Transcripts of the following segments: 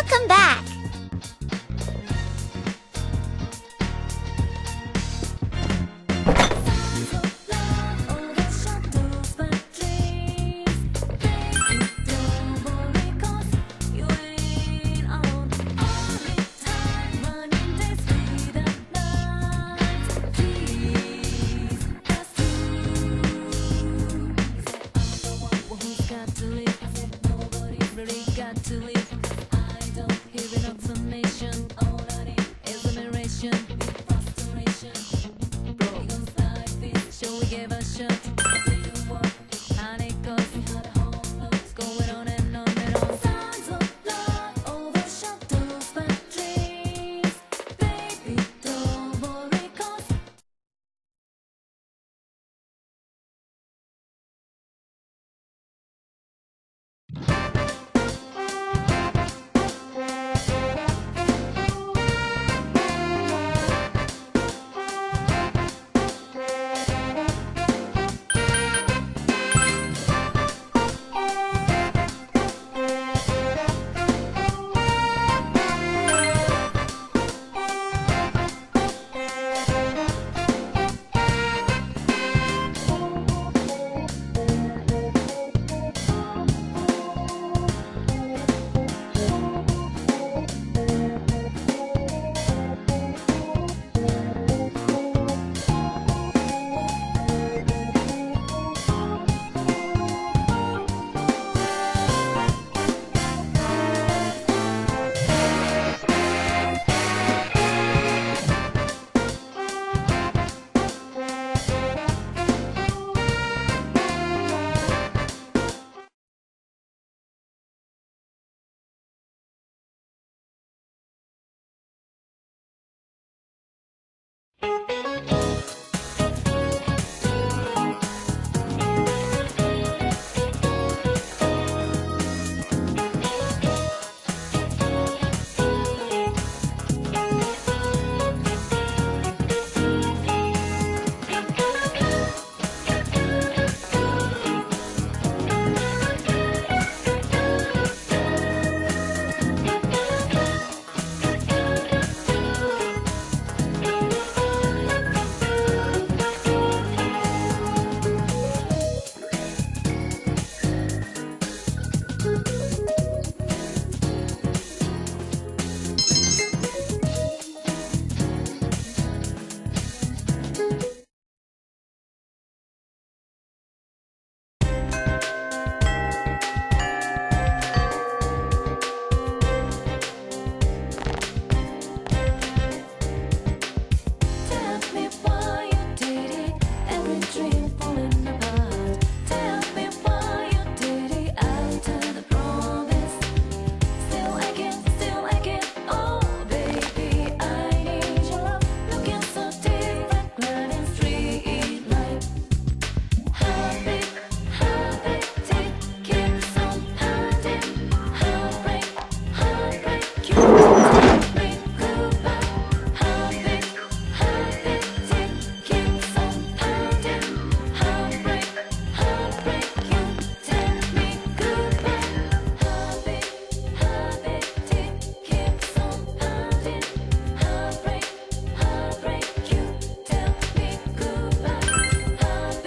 Welcome back!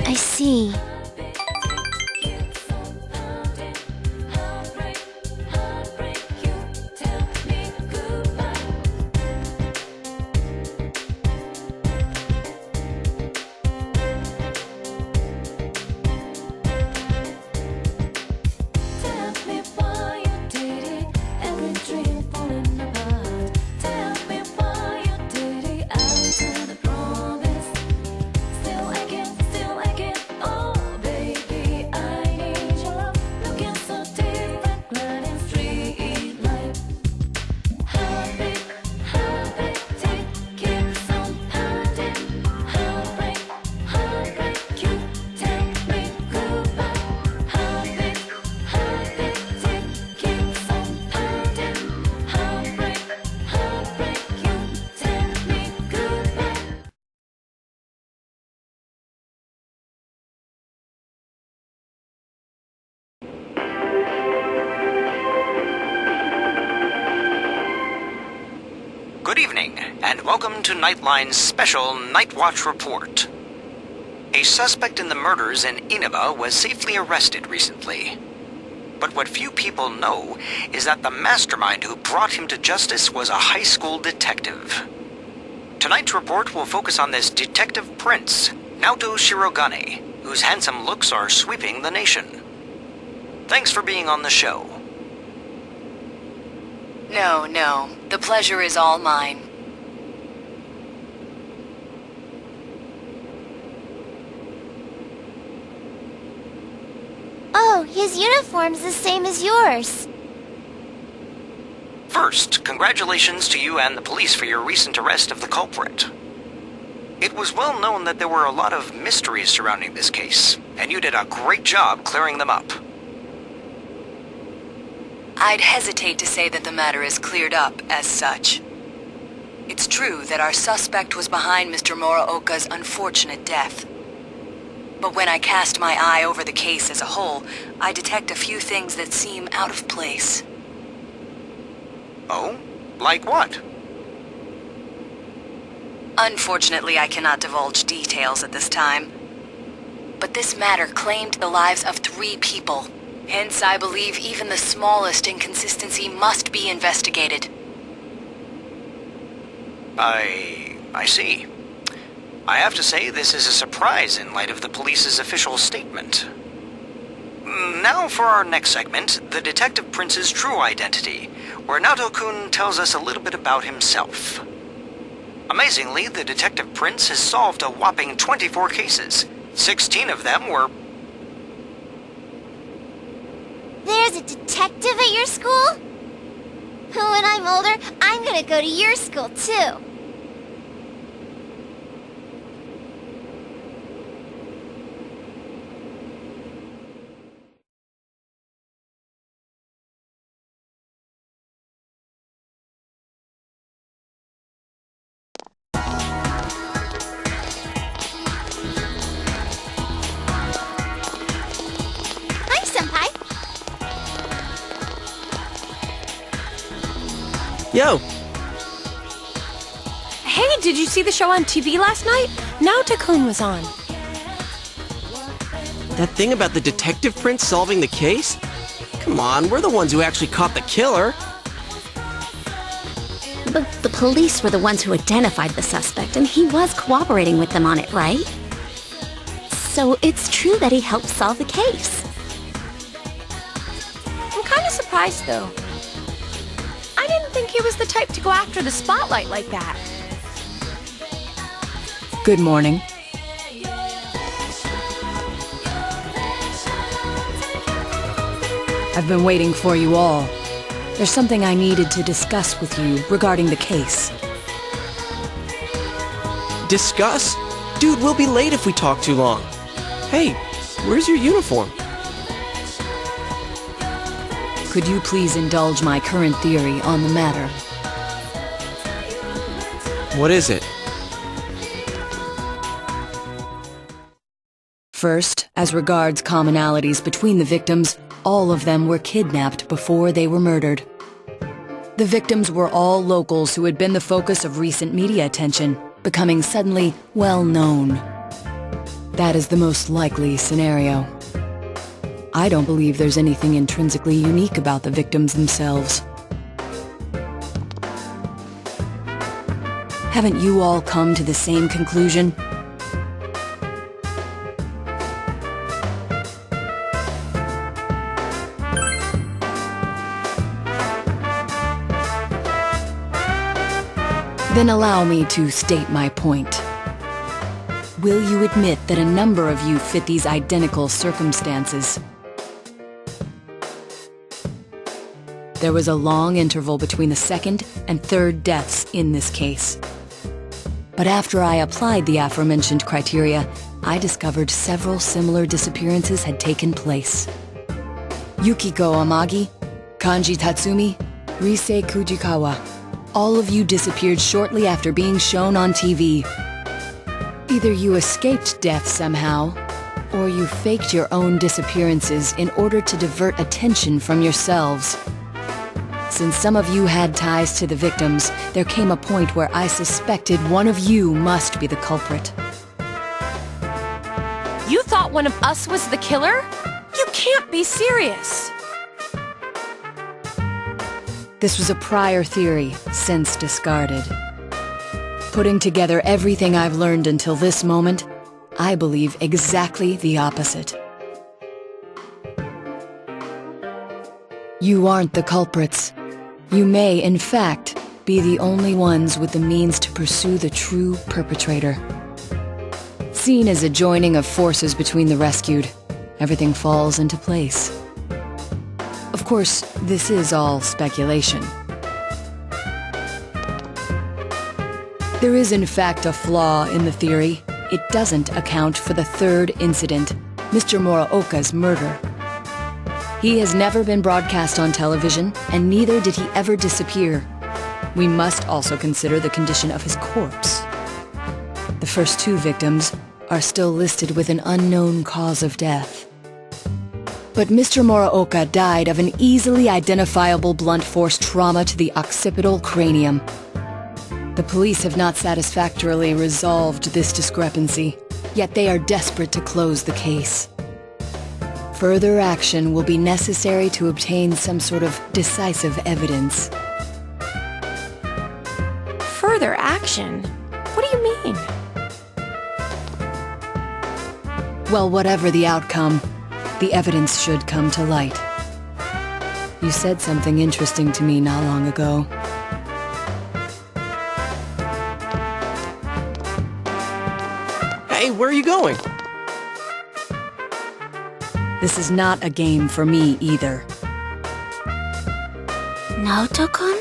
I see. Still again, oh welcome to Nightline's special Night Watch report. A suspect in the murders in Inaba was safely arrested recently. But what few people know is that the mastermind who brought him to justice was a high school detective. Tonight's report will focus on this Detective Prince, Naoto Shirogane, whose handsome looks are sweeping the nation. Thanks for being on the show. No. The pleasure is all mine. Oh, his uniform's the same as yours. First, congratulations to you and the police for your recent arrest of the culprit. It was well known that there were a lot of mysteries surrounding this case, and you did a great job clearing them up. I'd hesitate to say that the matter is cleared up as such. It's true that our suspect was behind Mr. Muraoka's unfortunate death. But when I cast my eye over the case as a whole, I detect a few things that seem out of place. Oh? Like what? Unfortunately, I cannot divulge details at this time. But this matter claimed the lives of 3 people. Hence, I believe even the smallest inconsistency must be investigated. I see. I have to say this is a surprise in light of the police's official statement. Now for our next segment, the Detective Prince's true identity, where Naoto-kun tells us a little bit about himself. Amazingly, the Detective Prince has solved a whopping 24 cases. 16 of them were... There's a detective at your school? When I'm older, I'm gonna go to your school too. Hi, Senpai. Yo! Hey, did you see the show on TV last night? Naoto-kun was on. That thing about the Detective Prince solving the case? Come on, we're the ones who actually caught the killer. But the police were the ones who identified the suspect, and he was cooperating with them on it, right? So it's true that he helped solve the case. I'm kind of surprised, though. I didn't think he was the type to go after the spotlight like that. Good morning. I've been waiting for you all. There's something I needed to discuss with you regarding the case. Discuss? Dude, we'll be late if we talk too long. Hey, where's your uniform? Could you please indulge my current theory on the matter? What is it? First, as regards commonalities between the victims, all of them were kidnapped before they were murdered. The victims were all locals who had been the focus of recent media attention, becoming suddenly well-known. That is the most likely scenario. I don't believe there's anything intrinsically unique about the victims themselves. Haven't you all come to the same conclusion? Then allow me to state my point. Will you admit that a number of you fit these identical circumstances? There was a long interval between the second and third deaths in this case. But after I applied the aforementioned criteria, I discovered several similar disappearances had taken place. Yukiko Amagi, Kanji Tatsumi, Rise Kujikawa. All of you disappeared shortly after being shown on TV. Either you escaped death somehow, or you faked your own disappearances in order to divert attention from yourselves. Since some of you had ties to the victims, there came a point where I suspected one of you must be the culprit. You thought one of us was the killer? You can't be serious. This was a prior theory, since discarded. Putting together everything I've learned until this moment, I believe exactly the opposite. You aren't the culprits. You may, in fact, be the only ones with the means to pursue the true perpetrator. Seen as a joining of forces between the rescued, everything falls into place. Of course, this is all speculation. There is in fact a flaw in the theory. It doesn't account for the third incident, Mr. Muraoka's murder. He has never been broadcast on television, and neither did he ever disappear. We must also consider the condition of his corpse. The first two victims are still listed with an unknown cause of death. But Mr. Muraoka died of an easily identifiable blunt force trauma to the occipital cranium. The police have not satisfactorily resolved this discrepancy, yet they are desperate to close the case. Further action will be necessary to obtain some sort of decisive evidence. Further action? What do you mean? Well, whatever the outcome, the evidence should come to light. You said something interesting to me not long ago. Hey, where are you going? This is not a game for me either. Naoto-kun?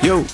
Yo!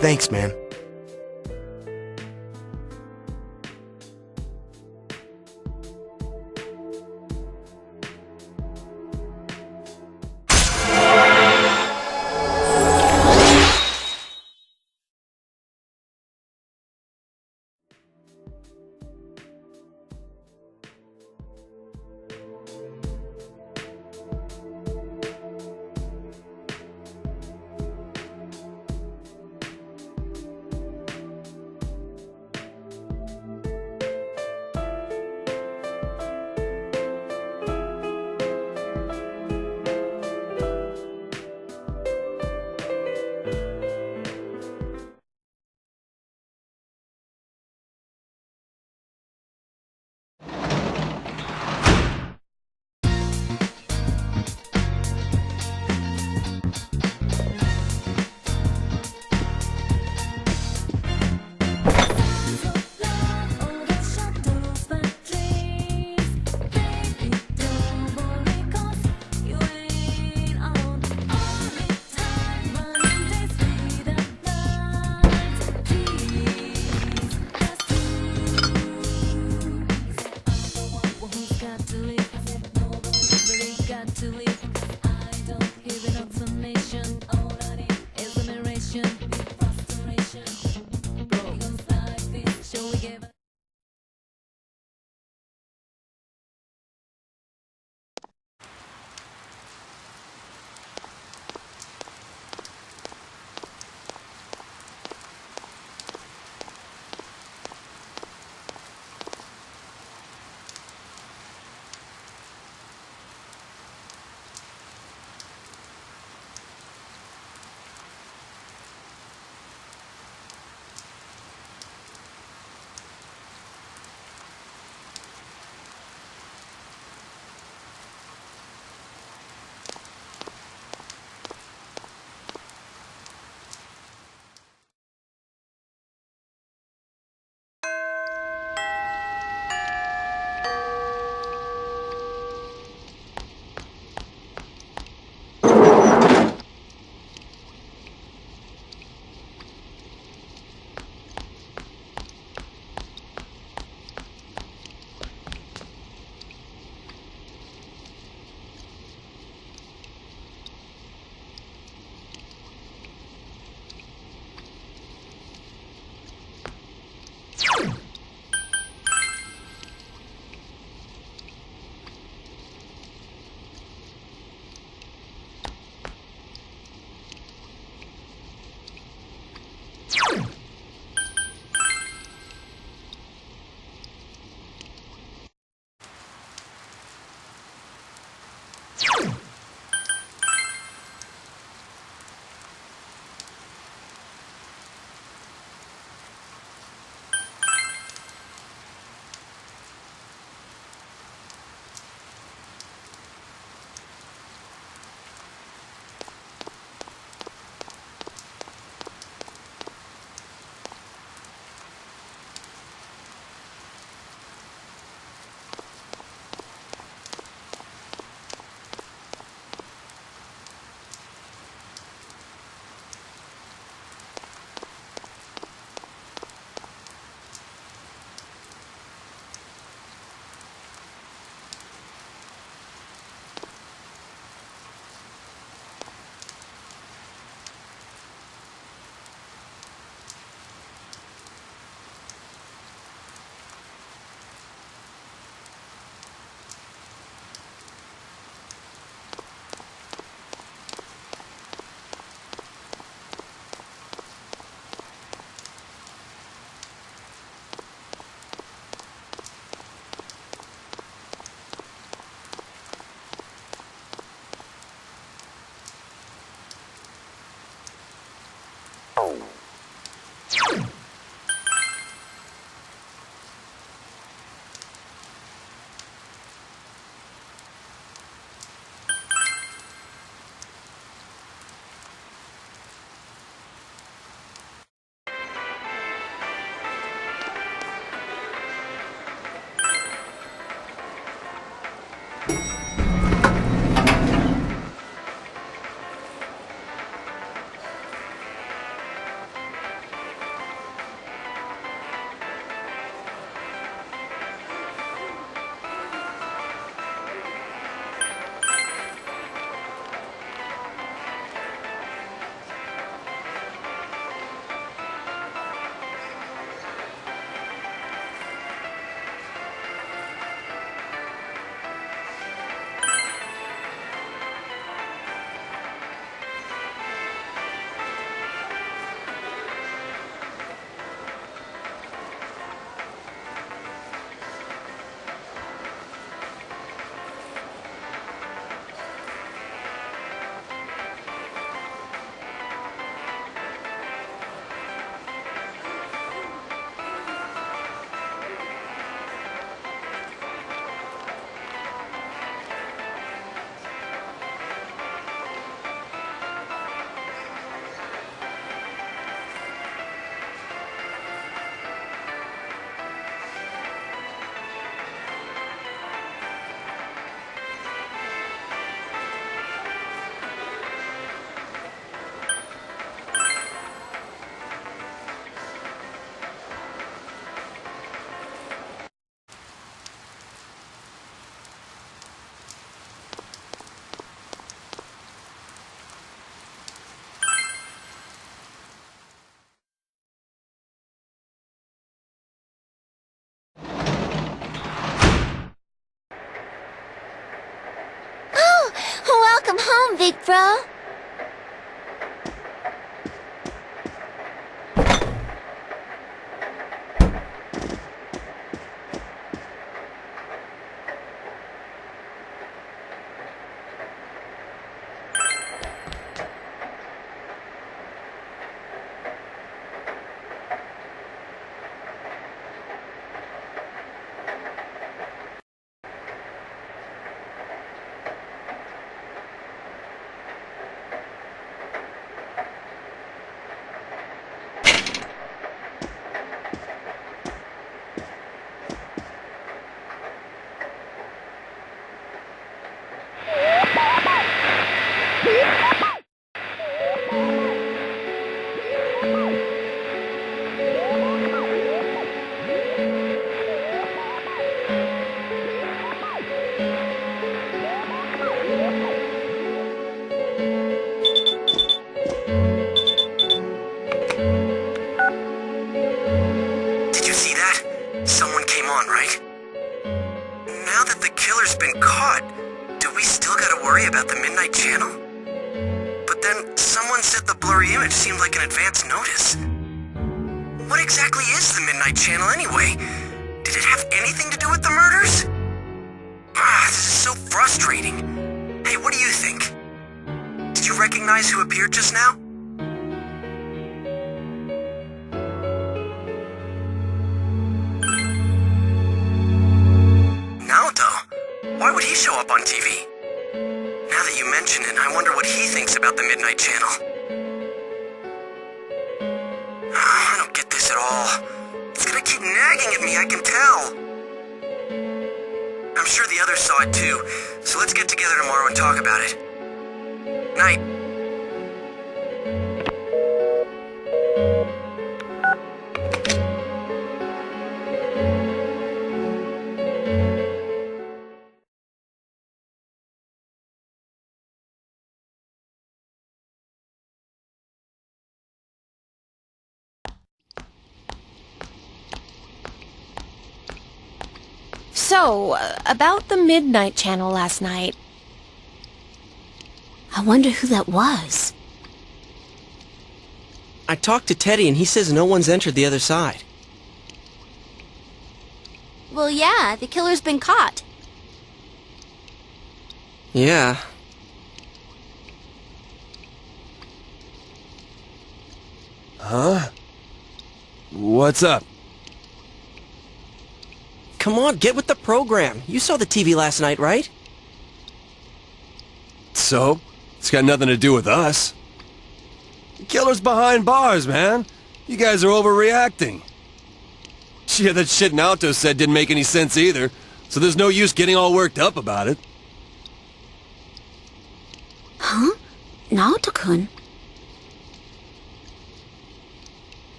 Thanks, man. Welcome home, big bro. Did you see that? Someone came on, right? Now that the killer's been caught, do we still gotta worry about the Midnight Channel? But then someone said the blurry image seemed like an advance notice. What exactly is the Midnight Channel anyway? Did it have anything to do with the murders? This is so frustrating. Hey, what do you think? Did you recognize who appeared just now? Naoto? Why would he show up on TV? Now that you mention it, I wonder what he thinks about the Midnight Channel. I don't get this at all. It's gonna keep nagging at me, I can tell. I'm sure the others saw it too, so let's get together tomorrow and talk about it. Night. So, about the Midnight Channel last night. I wonder who that was. I talked to Teddy and he says no one's entered the other side. Well, yeah, the killer's been caught. Yeah. Huh? What's up? Come on, get with the program. You saw the TV last night, right? So? It's got nothing to do with us. The killer's behind bars, man. You guys are overreacting. Yeah, that shit Naoto said didn't make any sense either, so there's no use getting all worked up about it. Huh? Naoto-kun?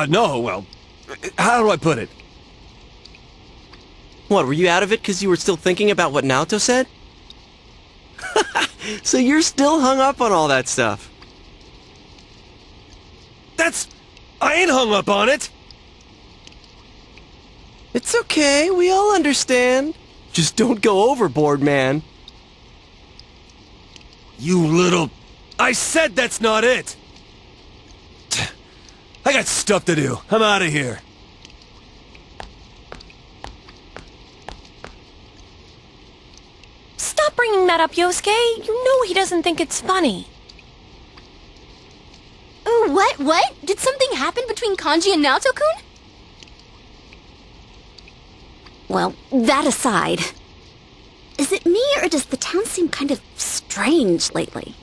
No, well, how do I put it? What, were you out of it because you were still thinking about what Naoto said? So you're still hung up on all that stuff. I ain't hung up on it! It's okay, we all understand. Just don't go overboard, man. You little... I said that's not it! I got stuff to do. I'm out of here. Stop bringing that up, Yosuke. You know he doesn't think it's funny. Ooh, what? Did something happen between Kanji and Naoto-kun? Well, that aside, is it me or does the town seem kind of strange lately?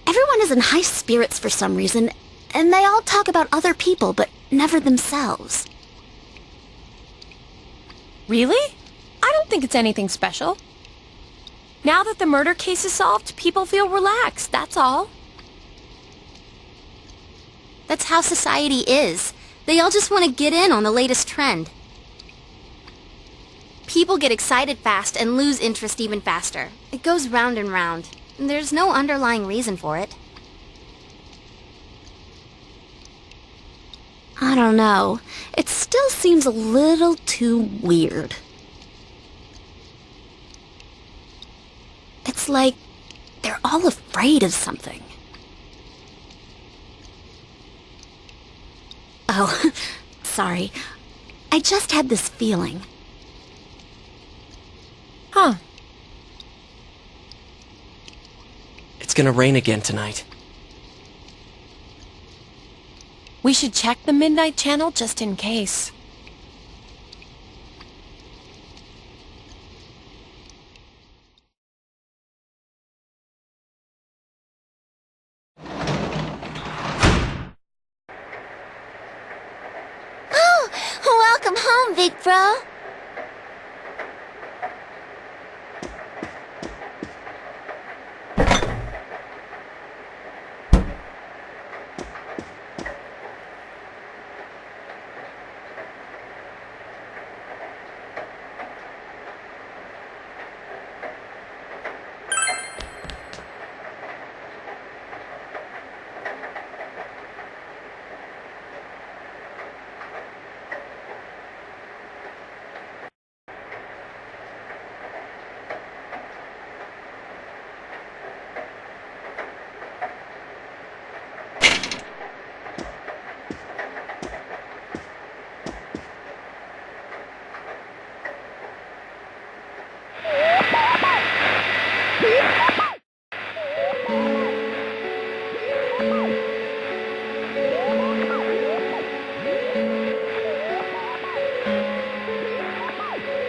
Everyone is in high spirits for some reason, and they all talk about other people, but never themselves. Really? I don't think it's anything special. Now that the murder case is solved, people feel relaxed, that's all. That's how society is. They all just want to get in on the latest trend. People get excited fast and lose interest even faster. It goes round and round. There's no underlying reason for it. I don't know. It still seems a little too weird. It's like they're all afraid of something. Oh, sorry. I just had this feeling. Huh. It's gonna rain again tonight. We should check the Midnight Channel just in case. Oh, welcome home, big bro.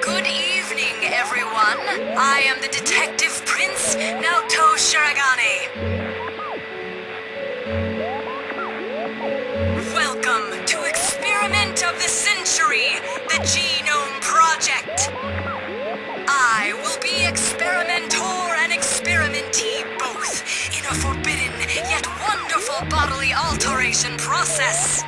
Good evening, everyone. I am the Detective Prince, Naoto Shiragane. Welcome to Experiment of the Century, the Genome Project. I will be experimenter and experimentee both in a forbidden yet wonderful bodily alteration process.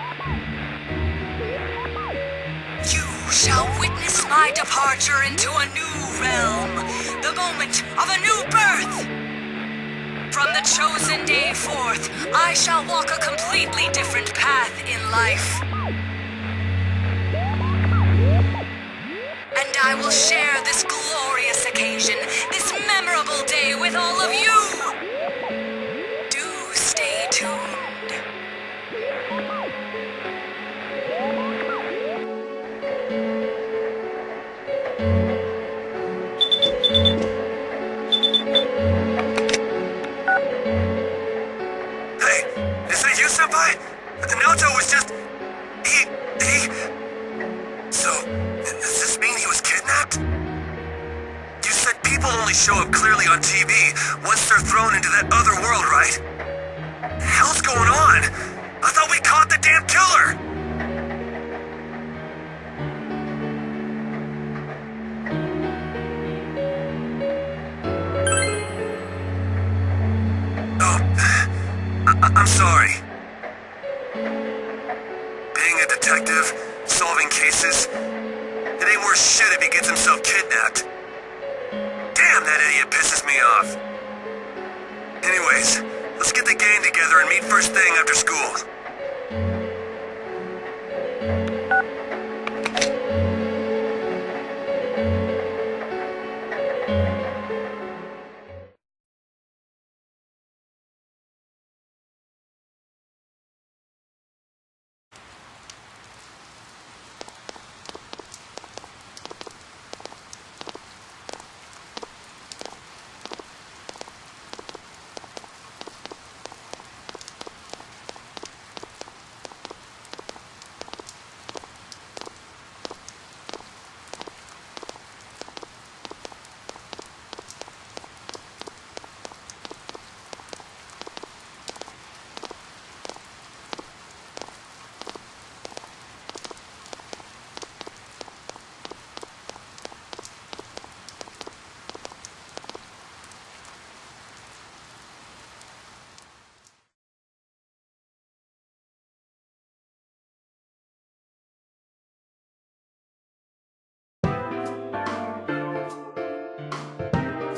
You shall witness my departure into a new realm, the moment of a new birth. From the chosen day forth, I shall walk a completely different path in life. And I will share this glorious occasion, this memorable day with all of you. Do stay tuned. Hey, is that you, Senpai? Naoto was just... He... So, does this mean he was kidnapped? You said people only show up clearly on TV once they're thrown into that other world, right? The hell's going on? I thought we caught the damn killer! I'm sorry. Being a detective, solving cases, it ain't worth shit if he gets himself kidnapped. Damn, that idiot pisses me off. Anyways, let's get the gang together and meet first thing after school.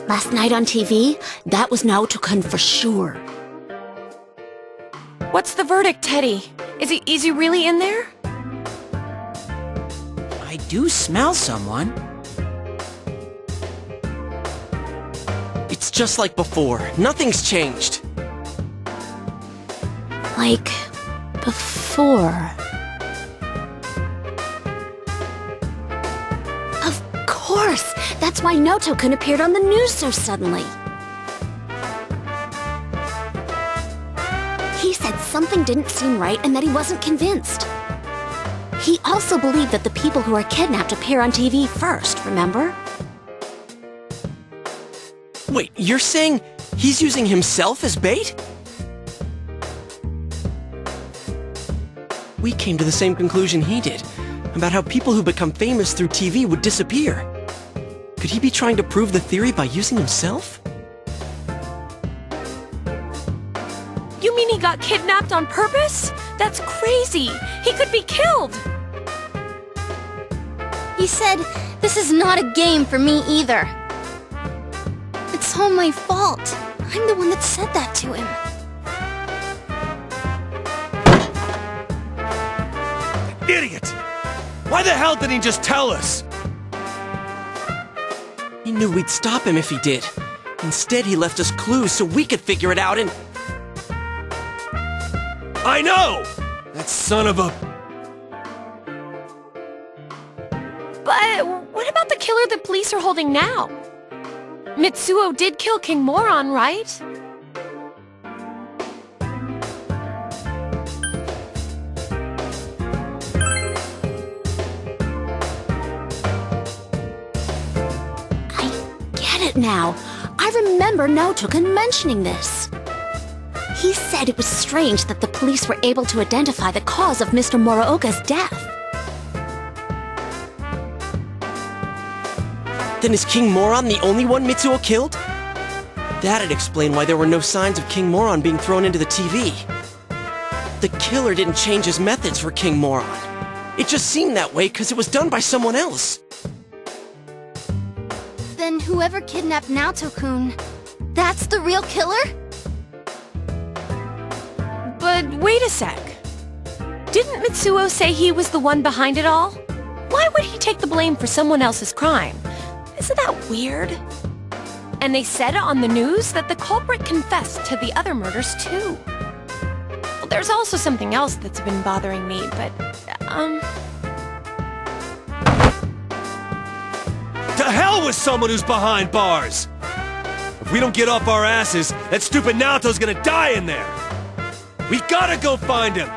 Last night on TV, that was Naoto-kun for sure. What's the verdict, Teddy? Is he really in there? I do smell someone. It's just like before. Nothing's changed. Like before. Of course! That's why Noto-kun appeared on the news so suddenly. He said something didn't seem right and that he wasn't convinced. He also believed that the people who are kidnapped appear on TV first, remember? Wait, you're saying he's using himself as bait? We came to the same conclusion he did, about how people who become famous through TV would disappear. Could he be trying to prove the theory by using himself? You mean he got kidnapped on purpose? That's crazy! He could be killed! He said, "This is not a game for me either." It's all my fault. I'm the one that said that to him. Idiot! Why the hell didn't he just tell us? He knew we'd stop him if he did. Instead, he left us clues so we could figure it out and... I know! That son of a... But what about the killer the police are holding now? Mitsuo did kill King Moron, right? Now, I remember Noto-kun mentioning this. He said it was strange that the police were able to identify the cause of Mr. Muraoka's death. Then is King Moron the only one Mitsuo killed? That'd explain why there were no signs of King Moron being thrown into the TV. The killer didn't change his methods for King Moron. It just seemed that way because it was done by someone else. Then whoever kidnapped Naoto-kun, that's the real killer? But wait a sec. Didn't Mitsuo say he was the one behind it all? Why would he take the blame for someone else's crime? Isn't that weird? And they said on the news that the culprit confessed to the other murders too. Well, there's also something else that's been bothering me, but, To hell with someone who's behind bars! If we don't get off our asses, that stupid Naoto's gonna die in there! We gotta go find him!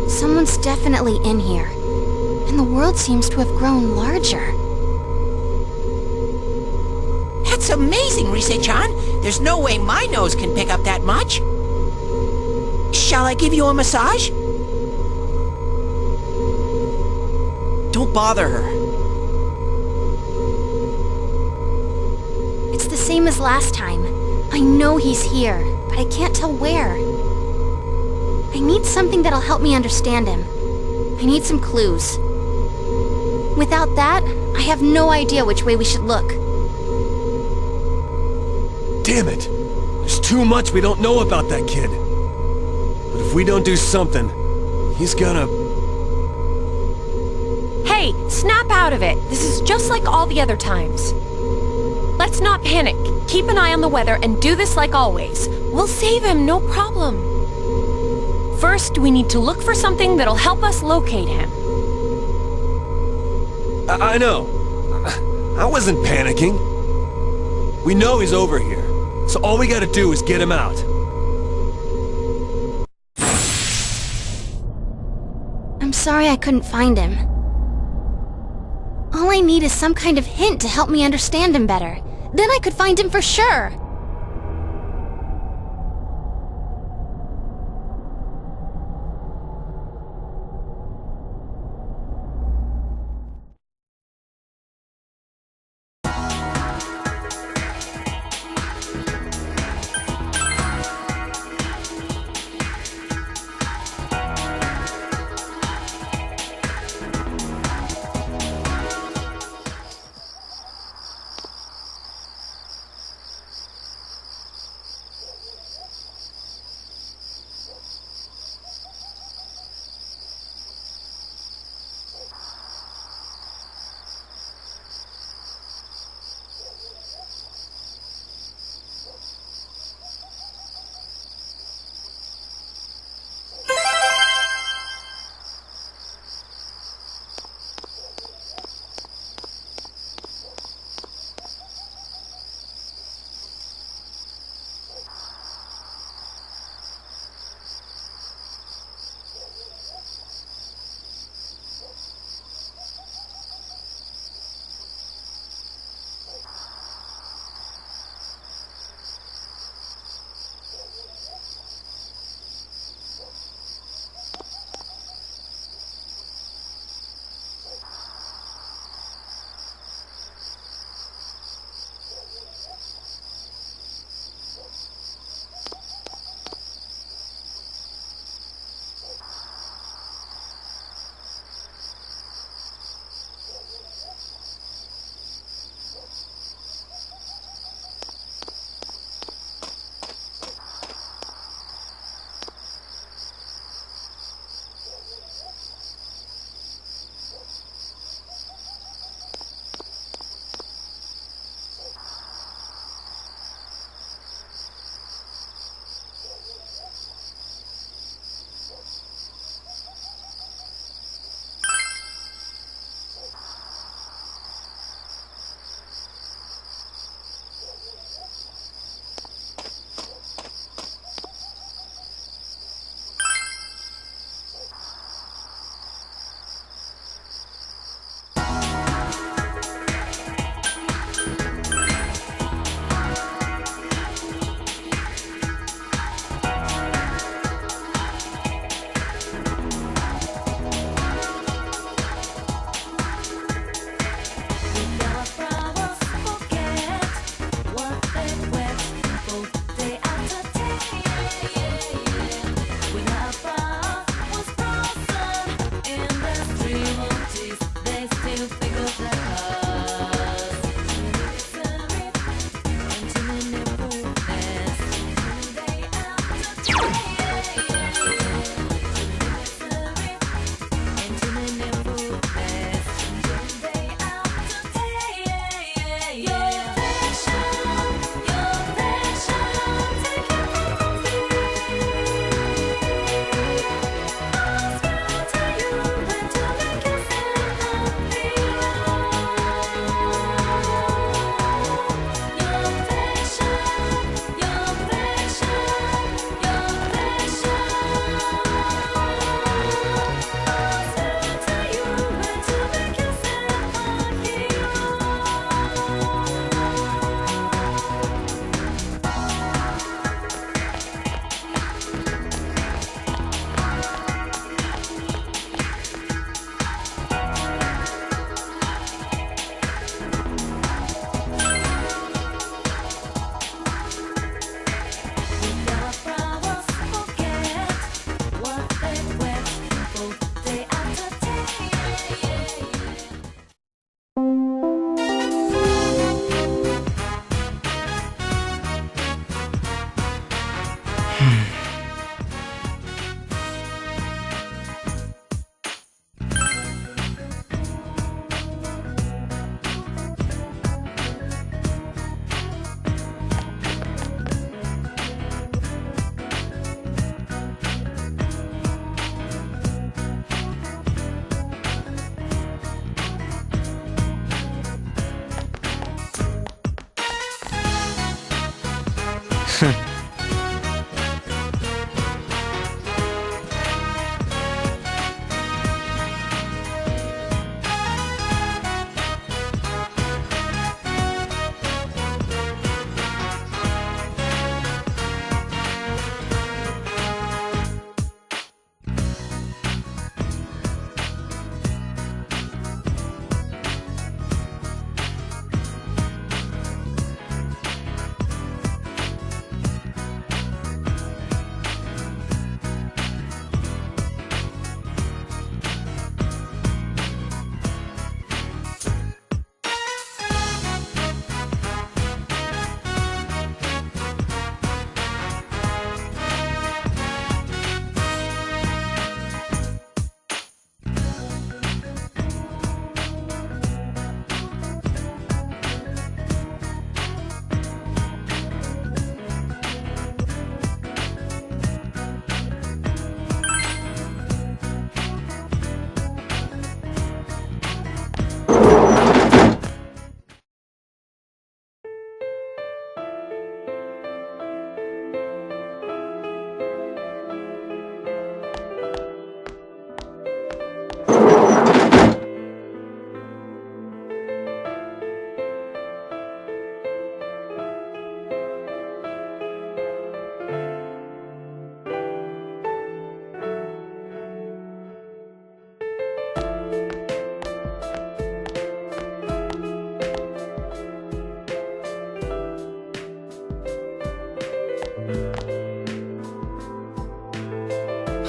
Someone's definitely in here. And the world seems to have grown larger. That's amazing, Rise-chan. There's no way my nose can pick up that much. Shall I give you a massage? Don't bother her. It's the same as last time. I know he's here, but I can't tell where. I need something that'll help me understand him. I need some clues. Without that, I have no idea which way we should look. Damn it! There's too much we don't know about that kid. But if we don't do something, he's gonna... hey, snap out of it. This is just like all the other times. Let's not panic. Keep an eye on the weather and do this like always. We'll save him, no problem. First, we need to look for something that'll help us locate him. I know. I wasn't panicking. We know he's over here, so all we gotta do is get him out. I'm sorry I couldn't find him. All I need is some kind of hint to help me understand him better. Then I could find him for sure.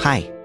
Hi.